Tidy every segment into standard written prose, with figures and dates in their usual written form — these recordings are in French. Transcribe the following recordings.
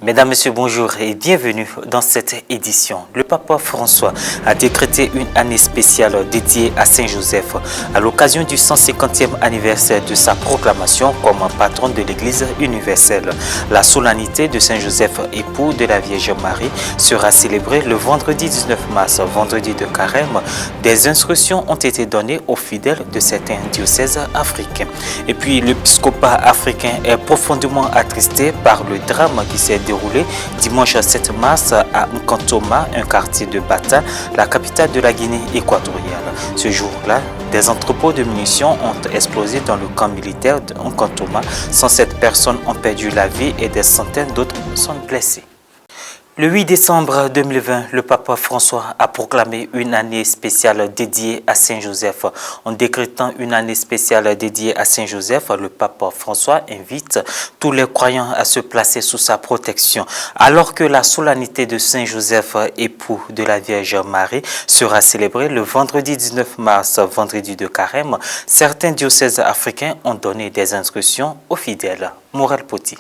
Mesdames, Messieurs, bonjour et bienvenue dans cette édition. Le Papa François a décrété une année spéciale dédiée à Saint-Joseph à l'occasion du 150e anniversaire de sa proclamation comme patron de l'Église universelle. La solennité de Saint-Joseph, époux de la Vierge Marie, sera célébrée le vendredi 19 mars, vendredi de Carême. Des instructions ont été données aux fidèles de certains diocèses africains. Et puis, l'épiscopat africain est profondément attristé par le drame qui s'est déroulé dimanche 7 mars à Nkantoma, un quartier de Bata, la capitale de la Guinée équatoriale. Ce jour-là, des entrepôts de munitions ont explosé dans le camp militaire de Nkantoma. 107 personnes ont perdu la vie et des centaines d'autres sont blessées. Le 8 décembre 2020, le Papa François a proclamé une année spéciale dédiée à Saint-Joseph. En décrétant une année spéciale dédiée à Saint-Joseph, le Papa François invite tous les croyants à se placer sous sa protection. Alors que la solennité de Saint-Joseph, époux de la Vierge Marie, sera célébrée le vendredi 19 mars, vendredi de Carême, certains diocèses africains ont donné des instructions aux fidèles. Morel Poti.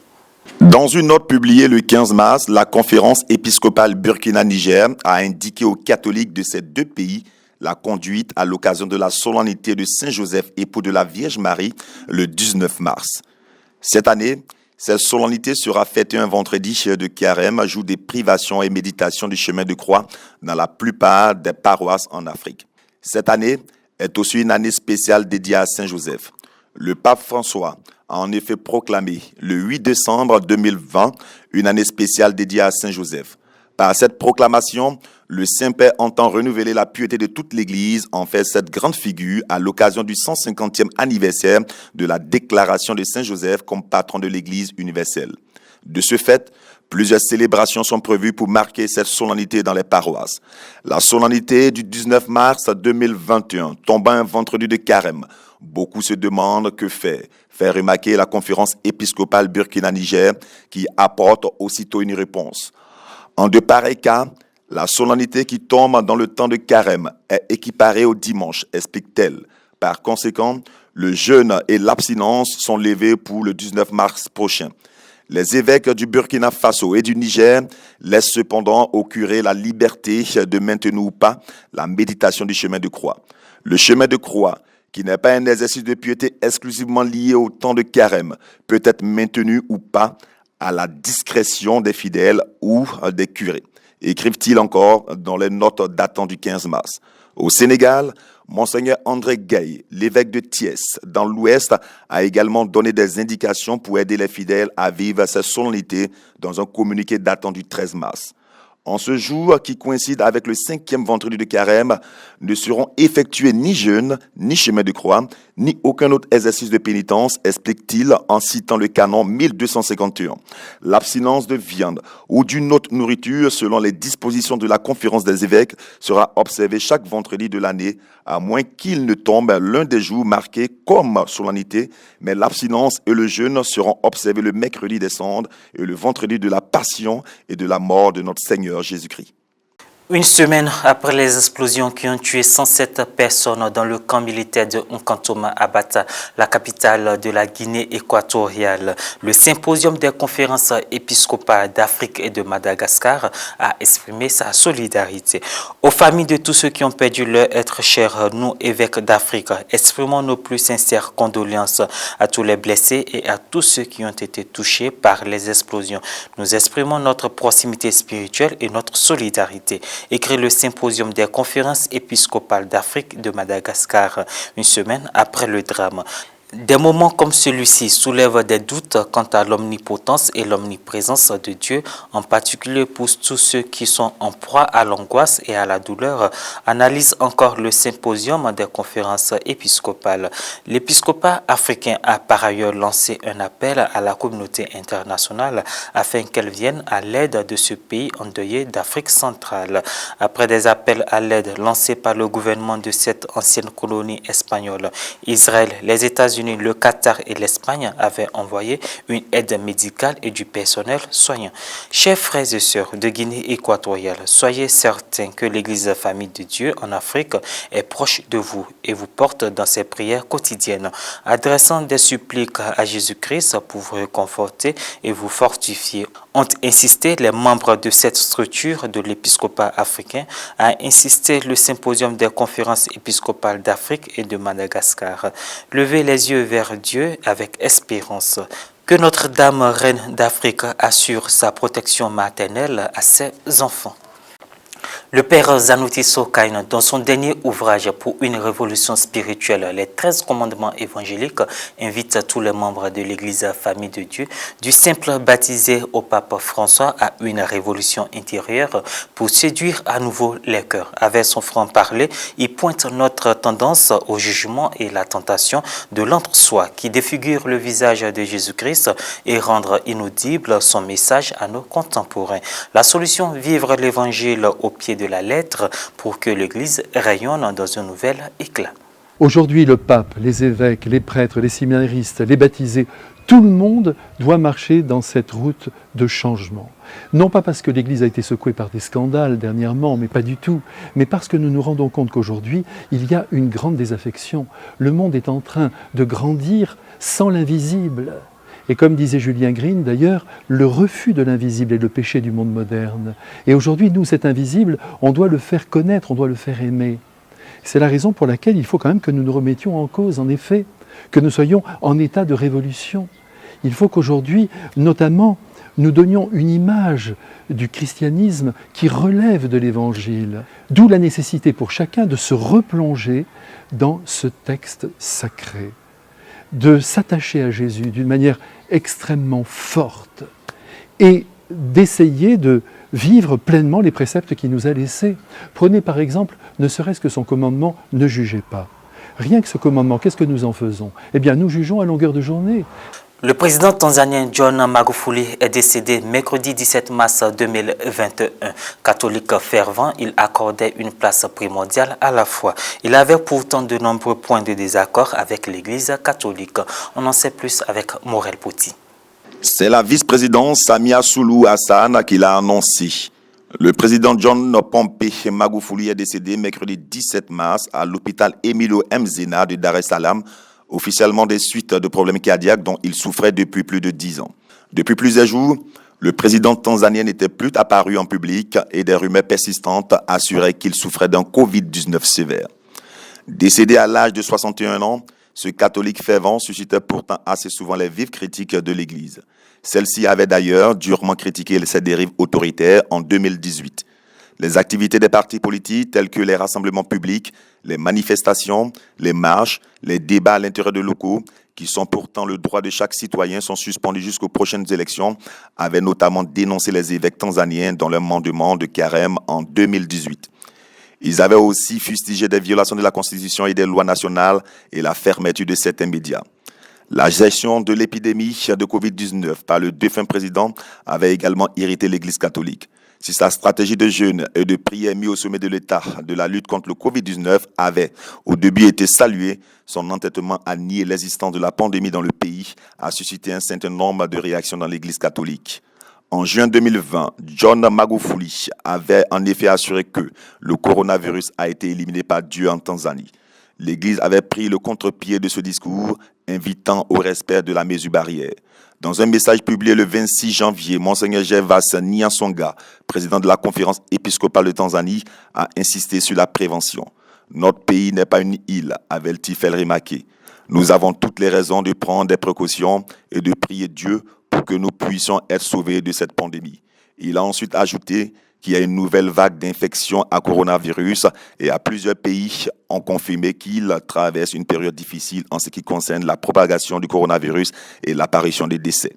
Dans une note publiée le 15 mars, la conférence épiscopale Burkina-Niger a indiqué aux catholiques de ces deux pays la conduite à l'occasion de la solennité de Saint-Joseph, époux de la Vierge Marie, le 19 mars. Cette année, cette solennité sera fêtée un vendredi de Carême, jour des privations et méditations du chemin de croix dans la plupart des paroisses en Afrique. Cette année est aussi une année spéciale dédiée à Saint-Joseph. Le pape François a en effet proclamé le 8 décembre 2020 une année spéciale dédiée à Saint-Joseph. Par cette proclamation, le Saint-Père entend renouveler la piété de toute l'Église en fait cette grande figure à l'occasion du 150e anniversaire de la déclaration de Saint-Joseph comme patron de l'Église universelle. De ce fait, plusieurs célébrations sont prévues pour marquer cette solennité dans les paroisses. La solennité du 19 mars 2021 tombant un vendredi de Carême. Beaucoup se demandent que fait remarquer la conférence épiscopale Burkina-Niger qui apporte aussitôt une réponse. En de pareils cas, la solennité qui tombe dans le temps de Carême est équiparée au dimanche, explique-t-elle. Par conséquent, le jeûne et l'abstinence sont levés pour le 19 mars prochain. Les évêques du Burkina Faso et du Niger laissent cependant au curé la liberté de maintenir ou pas la méditation du chemin de croix. Le chemin de croix, qui n'est pas un exercice de piété exclusivement lié au temps de Carême, peut être maintenu ou pas à la discrétion des fidèles ou des curés. Écrivent-ils encore dans les notes datant du 15 mars. Au Sénégal, Monseigneur André Gaye, l'évêque de Thiès, dans l'Ouest, a également donné des indications pour aider les fidèles à vivre cette solennité dans un communiqué datant du 13 mars. En ce jour qui coïncide avec le 5e vendredi de Carême, ne seront effectués ni jeûne, ni chemin de croix, ni aucun autre exercice de pénitence, explique-t-il en citant le canon 1251. L'abstinence de viande ou d'une autre nourriture, selon les dispositions de la conférence des évêques, sera observée chaque vendredi de l'année, à moins qu'il ne tombe l'un des jours marqués comme solennité, mais l'abstinence et le jeûne seront observés le mercredi des cendres et le vendredi de la passion et de la mort de notre Seigneur Jésus-Christ. Une semaine après les explosions qui ont tué 107 personnes dans le camp militaire de Nkantoma à Bata, la capitale de la Guinée équatoriale, le symposium des conférences épiscopales d'Afrique et de Madagascar a exprimé sa solidarité. Aux familles de tous ceux qui ont perdu leur être cher, nous, évêques d'Afrique, exprimons nos plus sincères condoléances à tous les blessés et à tous ceux qui ont été touchés par les explosions. Nous exprimons notre proximité spirituelle et notre solidarité. Écrit le symposium des conférences épiscopales d'Afrique de Madagascar, une semaine après le drame. Des moments comme celui-ci soulèvent des doutes quant à l'omnipotence et l'omniprésence de Dieu, en particulier pour tous ceux qui sont en proie à l'angoisse et à la douleur, analyse encore le symposium des conférences épiscopales. L'épiscopat africain a par ailleurs lancé un appel à la communauté internationale afin qu'elle vienne à l'aide de ce pays endeuillé d'Afrique centrale. Après des appels à l'aide lancés par le gouvernement de cette ancienne colonie espagnole, Israël, les États-Unis États-Unis, le Qatar et l'Espagne avaient envoyé une aide médicale et du personnel soignant. Chers frères et sœurs de Guinée équatoriale, soyez certains que l'Église Famille de Dieu en Afrique est proche de vous et vous porte dans ses prières quotidiennes, adressant des suppliques à Jésus-Christ pour vous réconforter et vous fortifier. Ont insisté les membres de cette structure de l'épiscopat africain, a insisté le symposium des conférences épiscopales d'Afrique et de Madagascar. Levez les yeux vers Dieu avec espérance. Que Notre-Dame, Reine d'Afrique, assure sa protection maternelle à ses enfants. Le père Zanouti Sokaine, dans son dernier ouvrage pour une révolution spirituelle, les 13 commandements évangéliques, invite tous les membres de l'Église Famille de Dieu, du simple baptisé au pape François, à une révolution intérieure pour séduire à nouveau les cœurs. Avec son franc-parler, il pointe notre tendance au jugement et la tentation de l'entre-soi qui défigure le visage de Jésus-Christ et rendre inaudible son message à nos contemporains. La solution, vivre l'Évangile au pied de la lettre pour que l'Église rayonne dans un nouvel éclat. Aujourd'hui, le pape, les évêques, les prêtres, les séminaristes, les baptisés, tout le monde doit marcher dans cette route de changement. Non pas parce que l'Église a été secouée par des scandales dernièrement, mais pas du tout, mais parce que nous nous rendons compte qu'aujourd'hui, il y a une grande désaffection. Le monde est en train de grandir sans l'invisible. Et comme disait Julien Green, d'ailleurs, le refus de l'invisible est le péché du monde moderne. Et aujourd'hui, nous, cet invisible, on doit le faire connaître, on doit le faire aimer. C'est la raison pour laquelle il faut quand même que nous nous remettions en cause, en effet, que nous soyons en état de révolution. Il faut qu'aujourd'hui, notamment, nous donnions une image du christianisme qui relève de l'Évangile. D'où la nécessité pour chacun de se replonger dans ce texte sacré, de s'attacher à Jésus d'une manière extrêmement forte et d'essayer de vivre pleinement les préceptes qu'il nous a laissés. Prenez par exemple, ne serait-ce que son commandement « ne jugez pas ». Rien que ce commandement, qu'est-ce que nous en faisons? Eh bien, nous jugeons à longueur de journée. Le président tanzanien John Magufuli est décédé mercredi 17 mars 2021. Catholique fervent, il accordait une place primordiale à la foi. Il avait pourtant de nombreux points de désaccord avec l'Église catholique. On en sait plus avec Morel Poti. C'est la vice-présidente Samia Suluhu Hassan qui l'a annoncé. Le président John Pombe Magufuli est décédé mercredi 17 mars à l'hôpital Emilio Mzina de Dar es Salaam, officiellement des suites de problèmes cardiaques dont il souffrait depuis plus de 10 ans. Depuis plusieurs jours, le président tanzanien n'était plus apparu en public et des rumeurs persistantes assuraient qu'il souffrait d'un Covid-19 sévère. Décédé à l'âge de 61 ans, ce catholique fervent suscitait pourtant assez souvent les vives critiques de l'Église. Celle-ci avait d'ailleurs durement critiqué ses dérives autoritaires en 2018. Les activités des partis politiques telles que les rassemblements publics, les manifestations, les marches, les débats à l'intérieur de locaux, qui sont pourtant le droit de chaque citoyen, sont suspendus jusqu'aux prochaines élections, avaient notamment dénoncé les évêques tanzaniens dans leur mandement de carême en 2018. Ils avaient aussi fustigé des violations de la Constitution et des lois nationales et la fermeture de certains médias. La gestion de l'épidémie de Covid-19 par le défunt président avait également irrité l'Église catholique. Si sa stratégie de jeûne et de prière mise au sommet de l'État de la lutte contre le Covid-19 avait au début été saluée, son entêtement à nier l'existence de la pandémie dans le pays a suscité un certain nombre de réactions dans l'Église catholique. En juin 2020, John Magufuli avait en effet assuré que le coronavirus a été éliminé par Dieu en Tanzanie. L'Église avait pris le contre-pied de ce discours, invitant au respect de la mesure barrière. Dans un message publié le 26 janvier, Monseigneur Gervas Nyansonga, président de la conférence épiscopale de Tanzanie, a insisté sur la prévention. Notre pays n'est pas une île, avait-il fait remarquer. Nous avons toutes les raisons de prendre des précautions et de prier Dieu pour que nous puissions être sauvés de cette pandémie. Il a ensuite ajouté qu'il y a une nouvelle vague d'infection à coronavirus et à plusieurs pays ont confirmé qu'ils traversent une période difficile en ce qui concerne la propagation du coronavirus et l'apparition des décès.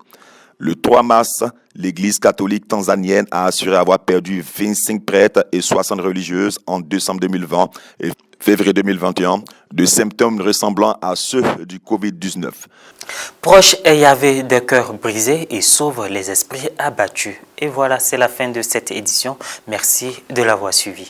Le 3 mars, l'Église catholique tanzanienne a assuré avoir perdu 25 prêtres et 60 religieuses en décembre 2020 et février 2021, de symptômes ressemblant à ceux du Covid-19. Proche et Yahvé des cœurs brisés et sauve les esprits abattus. Et voilà, c'est la fin de cette édition. Merci de l'avoir suivi.